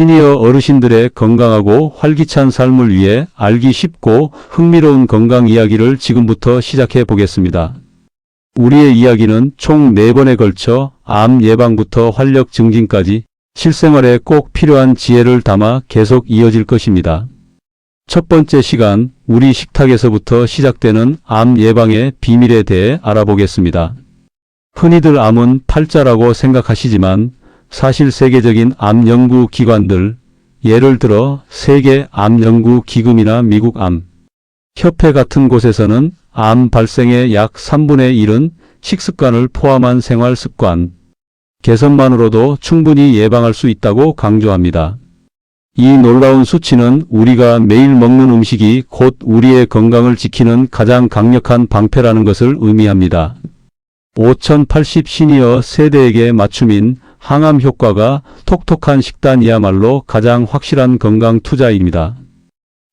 시니어 어르신들의 건강하고 활기찬 삶을 위해 알기 쉽고 흥미로운 건강 이야기를 지금부터 시작해 보겠습니다. 우리의 이야기는 총 4번에 걸쳐 암 예방부터 활력 증진까지 실생활에 꼭 필요한 지혜를 담아 계속 이어질 것입니다. 첫 번째 시간, 우리 식탁에서부터 시작되는 암 예방의 비밀에 대해 알아보겠습니다. 흔히들 암은 팔자라고 생각하시지만 사실 세계적인 암 연구 기관들, 예를 들어 세계 암 연구 기금이나 미국 암 협회 같은 곳에서는 암 발생의 약 3분의 1은 식습관을 포함한 생활 습관 개선만으로도 충분히 예방할 수 있다고 강조합니다. 이 놀라운 수치는 우리가 매일 먹는 음식이 곧 우리의 건강을 지키는 가장 강력한 방패라는 것을 의미합니다. 5080 시니어 세대에게 맞춤인 항암 효과가 톡톡한 식단이야말로 가장 확실한 건강 투자입니다.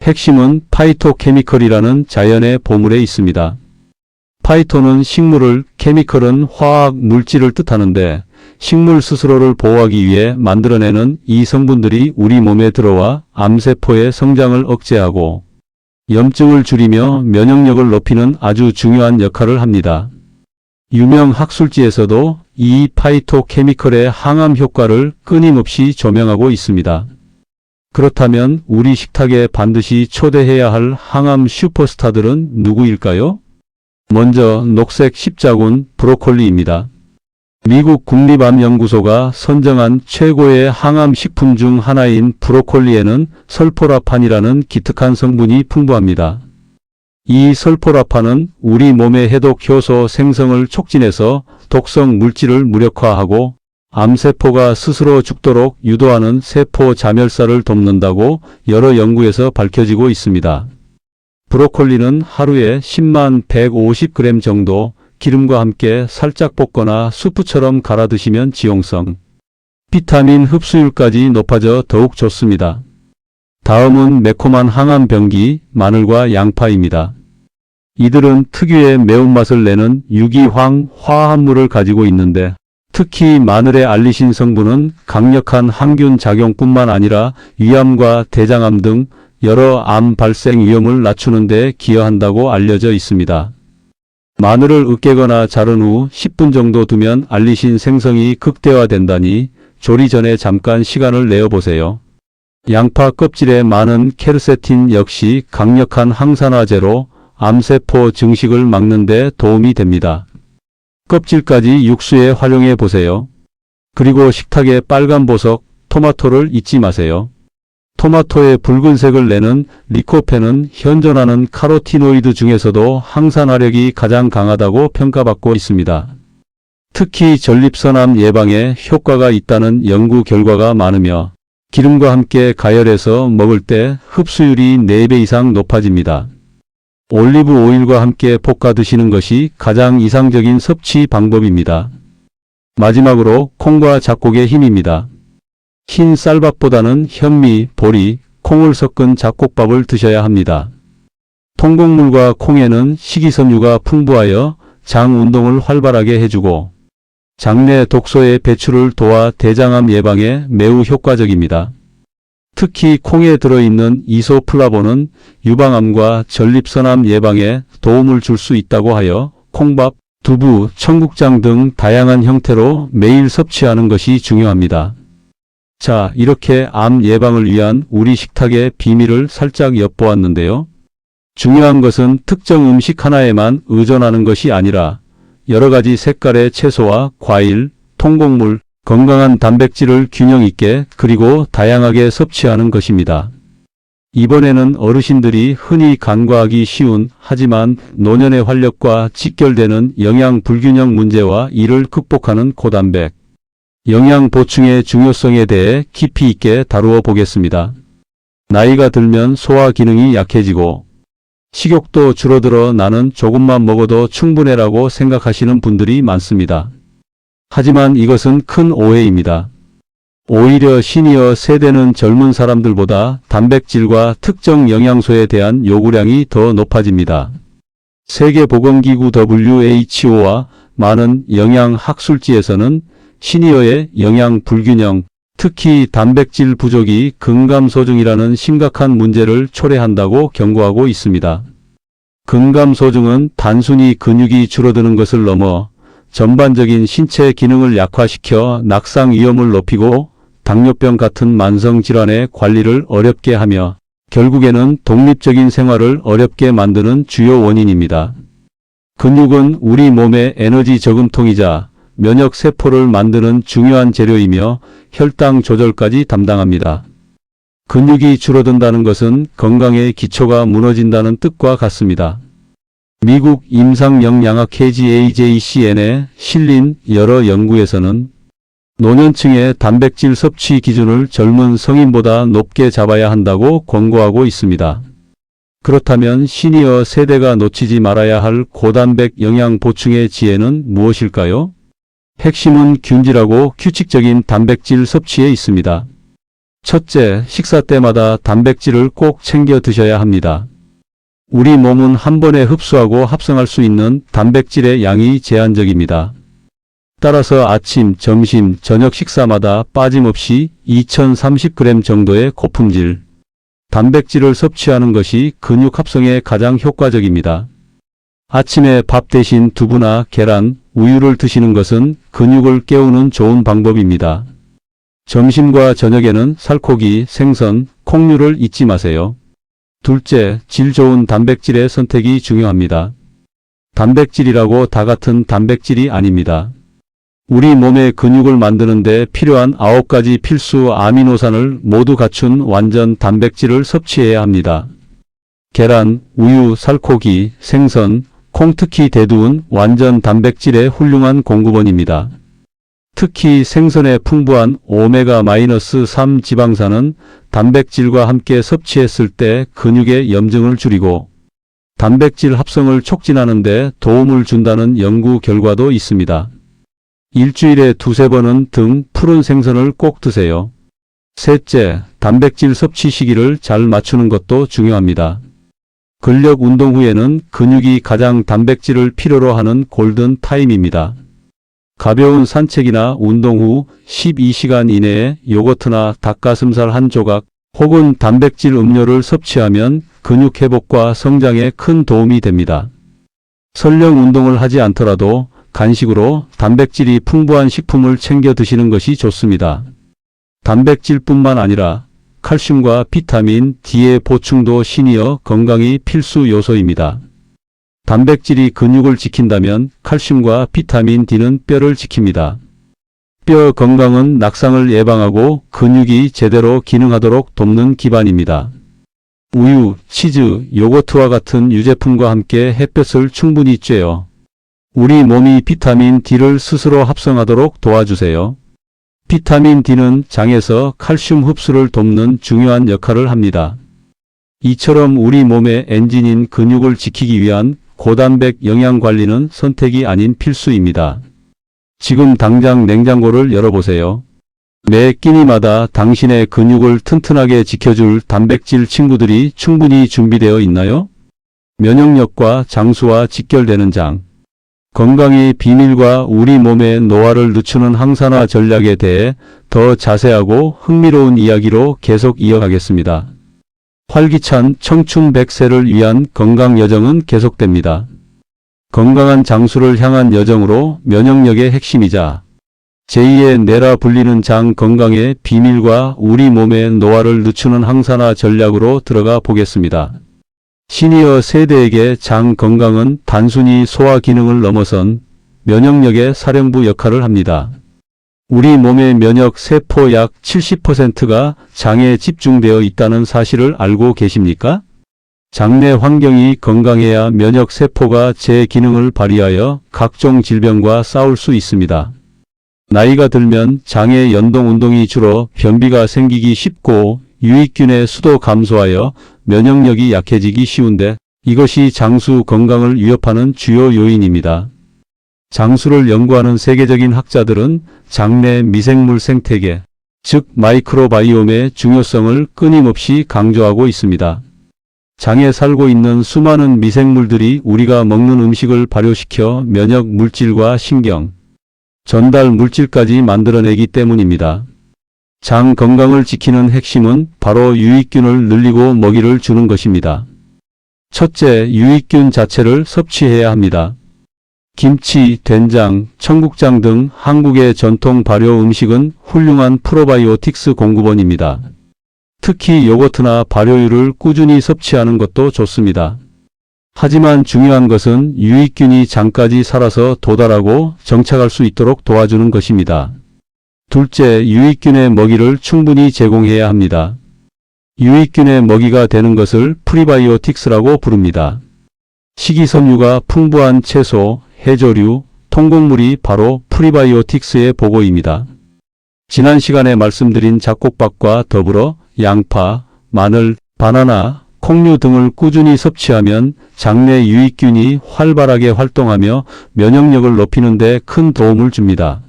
핵심은 파이토케미컬이라는 자연의 보물에 있습니다. 파이토는 식물을, 케미컬은 화학 물질을 뜻하는데 식물 스스로를 보호하기 위해 만들어내는 이 성분들이 우리 몸에 들어와 암세포의 성장을 억제하고 염증을 줄이며 면역력을 높이는 아주 중요한 역할을 합니다. 유명 학술지에서도 이 파이토케미컬의 항암 효과를 끊임없이 조명하고 있습니다. 그렇다면 우리 식탁에 반드시 초대해야 할 항암 슈퍼스타들은 누구일까요? 먼저 녹색 십자군 브로콜리입니다. 미국 국립암연구소가 선정한 최고의 항암 식품 중 하나인 브로콜리에는 설포라판이라는 기특한 성분이 풍부합니다. 이 설포라판은 우리 몸의 해독 효소 생성을 촉진해서 독성 물질을 무력화하고 암세포가 스스로 죽도록 유도하는 세포 자멸사를 돕는다고 여러 연구에서 밝혀지고 있습니다. 브로콜리는 하루에 10만 150g 정도 기름과 함께 살짝 볶거나 수프처럼 갈아 드시면 지용성, 비타민 흡수율까지 높아져 더욱 좋습니다. 다음은 매콤한 항암 병기, 마늘과 양파입니다. 이들은 특유의 매운맛을 내는 유기황 화합물을 가지고 있는데 특히 마늘의 알리신 성분은 강력한 항균 작용뿐만 아니라 위암과 대장암 등 여러 암 발생 위험을 낮추는 데 기여한다고 알려져 있습니다. 마늘을 으깨거나 자른 후 10분 정도 두면 알리신 생성이 극대화된다니 조리 전에 잠깐 시간을 내어보세요. 양파 껍질에 많은 케르세틴 역시 강력한 항산화제로 암세포 증식을 막는 데 도움이 됩니다. 껍질까지 육수에 활용해 보세요. 그리고 식탁의 빨간 보석, 토마토를 잊지 마세요. 토마토의 붉은색을 내는 리코펜은 현존하는 카로티노이드 중에서도 항산화력이 가장 강하다고 평가받고 있습니다. 특히 전립선암 예방에 효과가 있다는 연구 결과가 많으며 기름과 함께 가열해서 먹을 때 흡수율이 4배 이상 높아집니다. 올리브 오일과 함께 볶아 드시는 것이 가장 이상적인 섭취 방법입니다. 마지막으로 콩과 잡곡의 힘입니다. 흰 쌀밥보다는 현미, 보리, 콩을 섞은 잡곡밥을 드셔야 합니다. 통곡물과 콩에는 식이섬유가 풍부하여 장 운동을 활발하게 해주고 장내 독소의 배출을 도와 대장암 예방에 매우 효과적입니다. 특히 콩에 들어있는 이소플라본은 유방암과 전립선암 예방에 도움을 줄 수 있다고 하여 콩밥, 두부, 청국장 등 다양한 형태로 매일 섭취하는 것이 중요합니다. 자, 이렇게 암 예방을 위한 우리 식탁의 비밀을 살짝 엿보았는데요. 중요한 것은 특정 음식 하나에만 의존하는 것이 아니라 여러 가지 색깔의 채소와 과일, 통곡물, 건강한 단백질을 균형 있게 그리고 다양하게 섭취하는 것입니다. 이번에는 어르신들이 흔히 간과하기 쉬운 하지만 노년의 활력과 직결되는 영양 불균형 문제와 이를 극복하는 고단백, 영양 보충의 중요성에 대해 깊이 있게 다루어 보겠습니다. 나이가 들면 소화 기능이 약해지고 식욕도 줄어들어 나는 조금만 먹어도 충분해라고 생각하시는 분들이 많습니다. 하지만 이것은 큰 오해입니다. 오히려 시니어 세대는 젊은 사람들보다 단백질과 특정 영양소에 대한 요구량이 더 높아집니다. 세계보건기구 WHO와 많은 영양학술지에서는 시니어의 영양 불균형, 특히 단백질 부족이 근감소증이라는 심각한 문제를 초래한다고 경고하고 있습니다. 근감소증은 단순히 근육이 줄어드는 것을 넘어 전반적인 신체 기능을 약화시켜 낙상 위험을 높이고 당뇨병 같은 만성 질환의 관리를 어렵게 하며 결국에는 독립적인 생활을 어렵게 만드는 주요 원인입니다. 근육은 우리 몸의 에너지 저금통이자 면역 세포를 만드는 중요한 재료이며 혈당 조절까지 담당합니다. 근육이 줄어든다는 것은 건강의 기초가 무너진다는 뜻과 같습니다. 미국 임상영양학 KGAJCN에 실린 여러 연구에서는 노년층의 단백질 섭취 기준을 젊은 성인보다 높게 잡아야 한다고 권고하고 있습니다. 그렇다면 시니어 세대가 놓치지 말아야 할 고단백 영양 보충의 지혜는 무엇일까요? 핵심은 균질하고 규칙적인 단백질 섭취에 있습니다. 첫째, 식사 때마다 단백질을 꼭 챙겨 드셔야 합니다. 우리 몸은 한 번에 흡수하고 합성할 수 있는 단백질의 양이 제한적입니다. 따라서 아침, 점심, 저녁 식사마다 빠짐없이 2030g 정도의 고품질 단백질을 섭취하는 것이 근육 합성에 가장 효과적입니다. 아침에 밥 대신 두부나 계란, 우유를 드시는 것은 근육을 깨우는 좋은 방법입니다. 점심과 저녁에는 살코기, 생선, 콩류를 잊지 마세요. 둘째, 질 좋은 단백질의 선택이 중요합니다. 단백질이라고 다 같은 단백질이 아닙니다. 우리 몸의 근육을 만드는 데 필요한 9가지 필수 아미노산을 모두 갖춘 완전 단백질을 섭취해야 합니다. 계란, 우유, 살코기, 생선, 콩 특히 대두은 완전 단백질의 훌륭한 공급원입니다. 특히 생선의 풍부한 오메가-3 지방산은 단백질과 함께 섭취했을 때 근육의 염증을 줄이고 단백질 합성을 촉진하는 데 도움을 준다는 연구 결과도 있습니다. 일주일에 2~3번은 등 푸른 생선을 꼭 드세요. 셋째, 단백질 섭취 시기를 잘 맞추는 것도 중요합니다. 근력 운동 후에는 근육이 가장 단백질을 필요로 하는 골든 타임입니다. 가벼운 산책이나 운동 후 12시간 이내에 요거트나 닭가슴살 한 조각 혹은 단백질 음료를 섭취하면 근육 회복과 성장에 큰 도움이 됩니다. 설령 운동을 하지 않더라도 간식으로 단백질이 풍부한 식품을 챙겨 드시는 것이 좋습니다. 단백질뿐만 아니라 칼슘과 비타민 D의 보충도 시니어 건강이 필수 요소입니다. 단백질이 근육을 지킨다면 칼슘과 비타민 D는 뼈를 지킵니다. 뼈 건강은 낙상을 예방하고 근육이 제대로 기능하도록 돕는 기반입니다. 우유, 치즈, 요거트와 같은 유제품과 함께 햇볕을 충분히 쬐어 우리 몸이 비타민 D를 스스로 합성하도록 도와주세요. 비타민 D는 장에서 칼슘 흡수를 돕는 중요한 역할을 합니다. 이처럼 우리 몸의 엔진인 근육을 지키기 위한 고단백 영양 관리는 선택이 아닌 필수입니다. 지금 당장 냉장고를 열어보세요. 매 끼니마다 당신의 근육을 튼튼하게 지켜줄 단백질 친구들이 충분히 준비되어 있나요? 면역력과 장수와 직결되는 장. 건강의 비밀과 우리 몸의 노화를 늦추는 항산화 전략에 대해 더 자세하고 흥미로운 이야기로 계속 이어가겠습니다. 활기찬 청춘 100세를 위한 건강 여정은 계속됩니다. 건강한 장수를 향한 여정으로 면역력의 핵심이자 제2의 뇌라 불리는 장 건강의 비밀과 우리 몸의 노화를 늦추는 항산화 전략으로 들어가 보겠습니다. 시니어 세대에게 장 건강은 단순히 소화 기능을 넘어선 면역력의 사령부 역할을 합니다. 우리 몸의 면역 세포 약 70%가 장에 집중되어 있다는 사실을 알고 계십니까? 장내 환경이 건강해야 면역 세포가 제 기능을 발휘하여 각종 질병과 싸울 수 있습니다. 나이가 들면 장의 연동 운동이 줄어 변비가 생기기 쉽고 유익균의 수도 감소하여 면역력이 약해지기 쉬운데 이것이 장수 건강을 위협하는 주요 요인입니다. 장수를 연구하는 세계적인 학자들은 장내 미생물 생태계, 즉 마이크로바이옴의 중요성을 끊임없이 강조하고 있습니다. 장에 살고 있는 수많은 미생물들이 우리가 먹는 음식을 발효시켜 면역 물질과 신경, 전달 물질까지 만들어내기 때문입니다. 장 건강을 지키는 핵심은 바로 유익균을 늘리고 먹이를 주는 것입니다. 첫째, 유익균 자체를 섭취해야 합니다. 김치, 된장, 청국장 등 한국의 전통 발효 음식은 훌륭한 프로바이오틱스 공급원입니다. 특히 요거트나 발효유를 꾸준히 섭취하는 것도 좋습니다. 하지만 중요한 것은 유익균이 장까지 살아서 도달하고 정착할 수 있도록 도와주는 것입니다. 둘째, 유익균의 먹이를 충분히 제공해야 합니다. 유익균의 먹이가 되는 것을 프리바이오틱스라고 부릅니다. 식이섬유가 풍부한 채소, 해조류, 통곡물이 바로 프리바이오틱스의 보고입니다. 지난 시간에 말씀드린 잡곡밥과 더불어 양파, 마늘, 바나나, 콩류 등을 꾸준히 섭취하면 장내 유익균이 활발하게 활동하며 면역력을 높이는 데 큰 도움을 줍니다.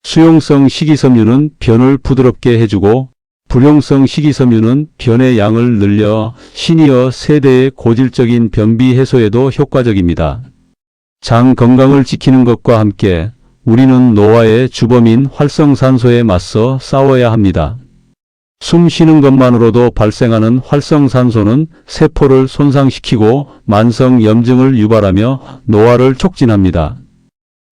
수용성 식이섬유는 변을 부드럽게 해주고 불용성 식이섬유는 변의 양을 늘려 시니어 세대의 고질적인 변비 해소에도 효과적입니다. 장 건강을 지키는 것과 함께 우리는 노화의 주범인 활성산소에 맞서 싸워야 합니다. 숨 쉬는 것만으로도 발생하는 활성산소는 세포를 손상시키고 만성염증을 유발하며 노화를 촉진합니다.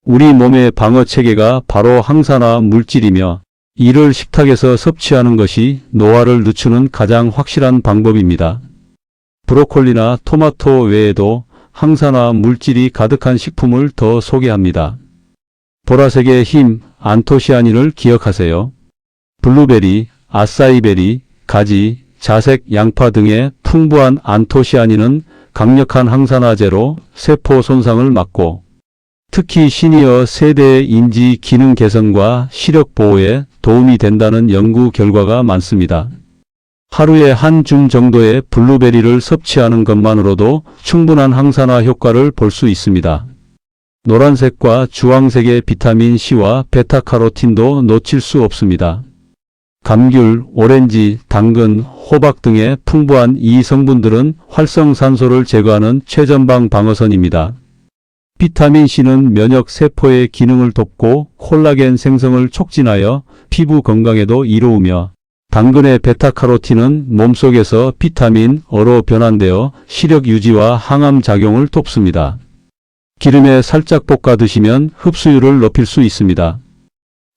우리 몸의 방어체계가 바로 항산화 물질이며 이를 식탁에서 섭취하는 것이 노화를 늦추는 가장 확실한 방법입니다. 브로콜리나 토마토 외에도 항산화 물질이 가득한 식품을 더 소개합니다. 보라색의 힘, 안토시아닌을 기억하세요. 블루베리, 아싸이베리, 가지, 자색 양파 등의 풍부한 안토시아닌은 강력한 항산화제로 세포 손상을 막고 특히 시니어 세대의 인지 기능 개선과 시력 보호에 도움이 된다는 연구 결과가 많습니다. 하루에 한 줌 정도의 블루베리를 섭취하는 것만으로도 충분한 항산화 효과를 볼 수 있습니다. 노란색과 주황색의 비타민 C와 베타카로틴도 놓칠 수 없습니다. 감귤, 오렌지, 당근, 호박 등의 풍부한 이 성분들은 활성산소를 제거하는 최전방 방어선입니다. 비타민 C는 면역 세포의 기능을 돕고 콜라겐 생성을 촉진하여 피부 건강에도 이로우며 당근의 베타카로틴은 몸속에서 비타민 O로 변환되어 시력 유지와 항암 작용을 돕습니다. 기름에 살짝 볶아 드시면 흡수율을 높일 수 있습니다.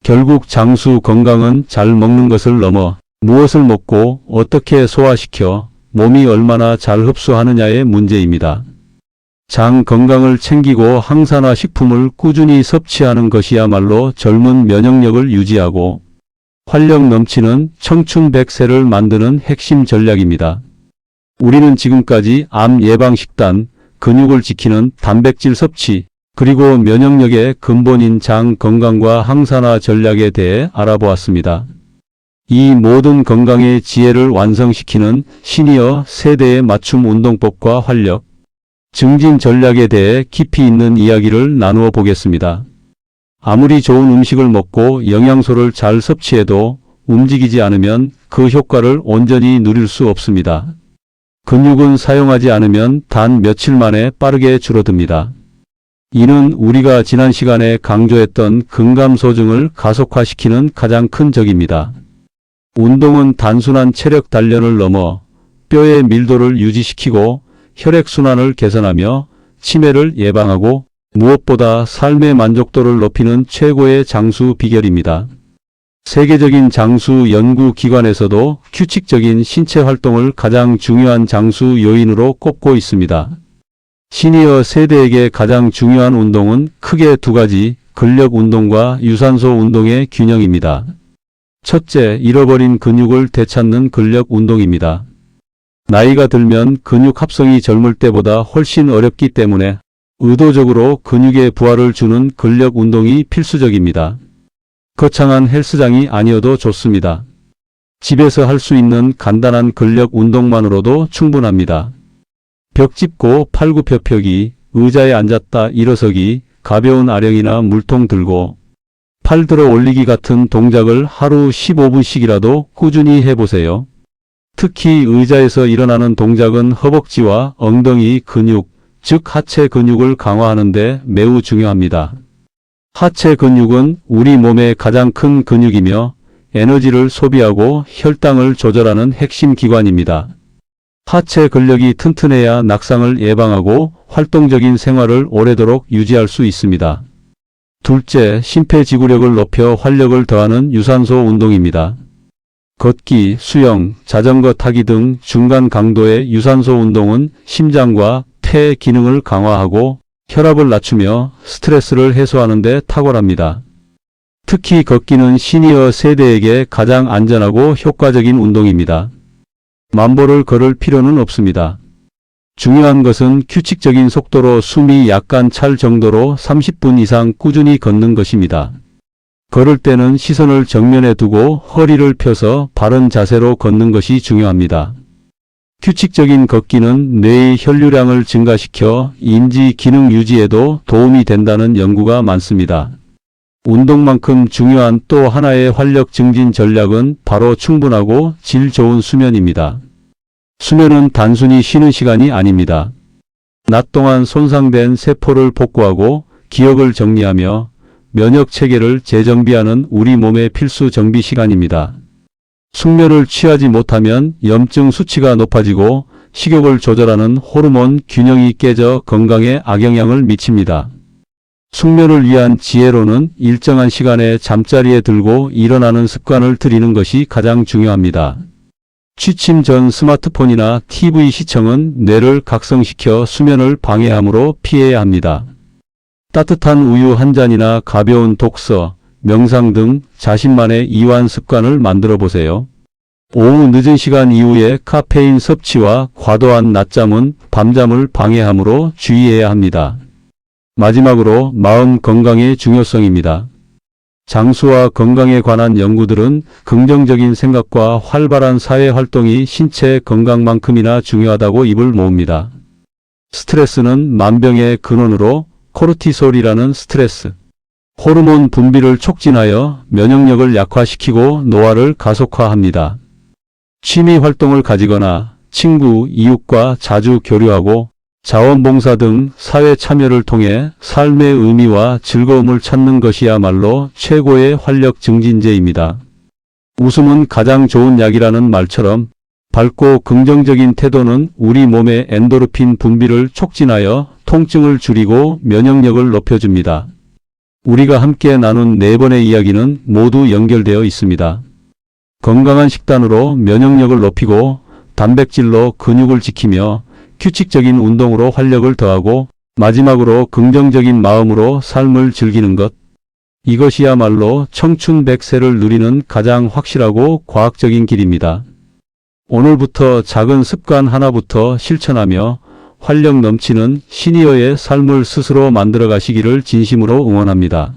결국 장수 건강은 잘 먹는 것을 넘어 무엇을 먹고 어떻게 소화시켜 몸이 얼마나 잘 흡수하느냐의 문제입니다. 장 건강을 챙기고 항산화 식품을 꾸준히 섭취하는 것이야말로 젊은 면역력을 유지하고 활력 넘치는 청춘 100세를 만드는 핵심 전략입니다. 우리는 지금까지 암 예방 식단, 근육을 지키는 단백질 섭취, 그리고 면역력의 근본인 장 건강과 항산화 전략에 대해 알아보았습니다. 이 모든 건강의 지혜를 완성시키는 시니어 세대의 맞춤 운동법과 활력, 증진 전략에 대해 깊이 있는 이야기를 나누어 보겠습니다. 아무리 좋은 음식을 먹고 영양소를 잘 섭취해도 움직이지 않으면 그 효과를 온전히 누릴 수 없습니다. 근육은 사용하지 않으면 단 며칠 만에 빠르게 줄어듭니다. 이는 우리가 지난 시간에 강조했던 근감소증을 가속화시키는 가장 큰 적입니다. 운동은 단순한 체력 단련을 넘어 뼈의 밀도를 유지시키고 혈액순환을 개선하며 치매를 예방하고 무엇보다 삶의 만족도를 높이는 최고의 장수 비결입니다. 세계적인 장수 연구기관에서도 규칙적인 신체 활동을 가장 중요한 장수 요인으로 꼽고 있습니다. 시니어 세대에게 가장 중요한 운동은 크게 두 가지, 근력 운동과 유산소 운동의 균형입니다. 첫째, 잃어버린 근육을 되찾는 근력 운동입니다. 나이가 들면 근육 합성이 젊을 때보다 훨씬 어렵기 때문에 의도적으로 근육에 부하를 주는 근력 운동이 필수적입니다. 거창한 헬스장이 아니어도 좋습니다. 집에서 할 수 있는 간단한 근력 운동만으로도 충분합니다. 벽 짚고 팔굽혀펴기, 의자에 앉았다 일어서기, 가벼운 아령이나 물통 들고 팔 들어 올리기 같은 동작을 하루 15분씩이라도 꾸준히 해보세요. 특히 의자에서 일어나는 동작은 허벅지와 엉덩이 근육, 즉 하체 근육을 강화하는 데 매우 중요합니다. 하체 근육은 우리 몸의 가장 큰 근육이며 에너지를 소비하고 혈당을 조절하는 핵심 기관입니다. 하체 근력이 튼튼해야 낙상을 예방하고 활동적인 생활을 오래도록 유지할 수 있습니다. 둘째, 심폐지구력을 높여 활력을 더하는 유산소 운동입니다. 걷기, 수영, 자전거 타기 등 중간 강도의 유산소 운동은 심장과 폐 기능을 강화하고 혈압을 낮추며 스트레스를 해소하는 데 탁월합니다. 특히 걷기는 시니어 세대에게 가장 안전하고 효과적인 운동입니다. 만보를 걸을 필요는 없습니다. 중요한 것은 규칙적인 속도로 숨이 약간 찰 정도로 30분 이상 꾸준히 걷는 것입니다. 걸을 때는 시선을 정면에 두고 허리를 펴서 바른 자세로 걷는 것이 중요합니다. 규칙적인 걷기는 뇌의 혈류량을 증가시켜 인지 기능 유지에도 도움이 된다는 연구가 많습니다. 운동만큼 중요한 또 하나의 활력 증진 전략은 바로 충분하고 질 좋은 수면입니다. 수면은 단순히 쉬는 시간이 아닙니다. 낮 동안 손상된 세포를 복구하고 기억을 정리하며 면역 체계를 재정비하는 우리 몸의 필수 정비 시간입니다. 숙면을 취하지 못하면 염증 수치가 높아지고 식욕을 조절하는 호르몬 균형이 깨져 건강에 악영향을 미칩니다. 숙면을 위한 지혜로는 일정한 시간에 잠자리에 들고 일어나는 습관을 들이는 것이 가장 중요합니다. 취침 전 스마트폰이나 TV 시청은 뇌를 각성시켜 수면을 방해하므로 피해야 합니다. 따뜻한 우유 한 잔이나 가벼운 독서, 명상 등 자신만의 이완 습관을 만들어 보세요. 오후 늦은 시간 이후에 카페인 섭취와 과도한 낮잠은 밤잠을 방해하므로 주의해야 합니다. 마지막으로 마음 건강의 중요성입니다. 장수와 건강에 관한 연구들은 긍정적인 생각과 활발한 사회 활동이 신체 건강만큼이나 중요하다고 입을 모읍니다. 스트레스는 만병의 근원으로 코르티솔이라는 스트레스 호르몬 분비를 촉진하여 면역력을 약화시키고 노화를 가속화합니다. 취미 활동을 가지거나 친구, 이웃과 자주 교류하고 자원봉사 등 사회 참여를 통해 삶의 의미와 즐거움을 찾는 것이야말로 최고의 활력 증진제입니다. 웃음은 가장 좋은 약이라는 말처럼 밝고 긍정적인 태도는 우리 몸의 엔도르핀 분비를 촉진하여 통증을 줄이고 면역력을 높여줍니다. 우리가 함께 나눈 4번의 이야기는 모두 연결되어 있습니다. 건강한 식단으로 면역력을 높이고 단백질로 근육을 지키며 규칙적인 운동으로 활력을 더하고 마지막으로 긍정적인 마음으로 삶을 즐기는 것. 이것이야말로 청춘 100세를 누리는 가장 확실하고 과학적인 길입니다. 오늘부터 작은 습관 하나부터 실천하며 활력 넘치는 시니어의 삶을 스스로 만들어 가시기를 진심으로 응원합니다.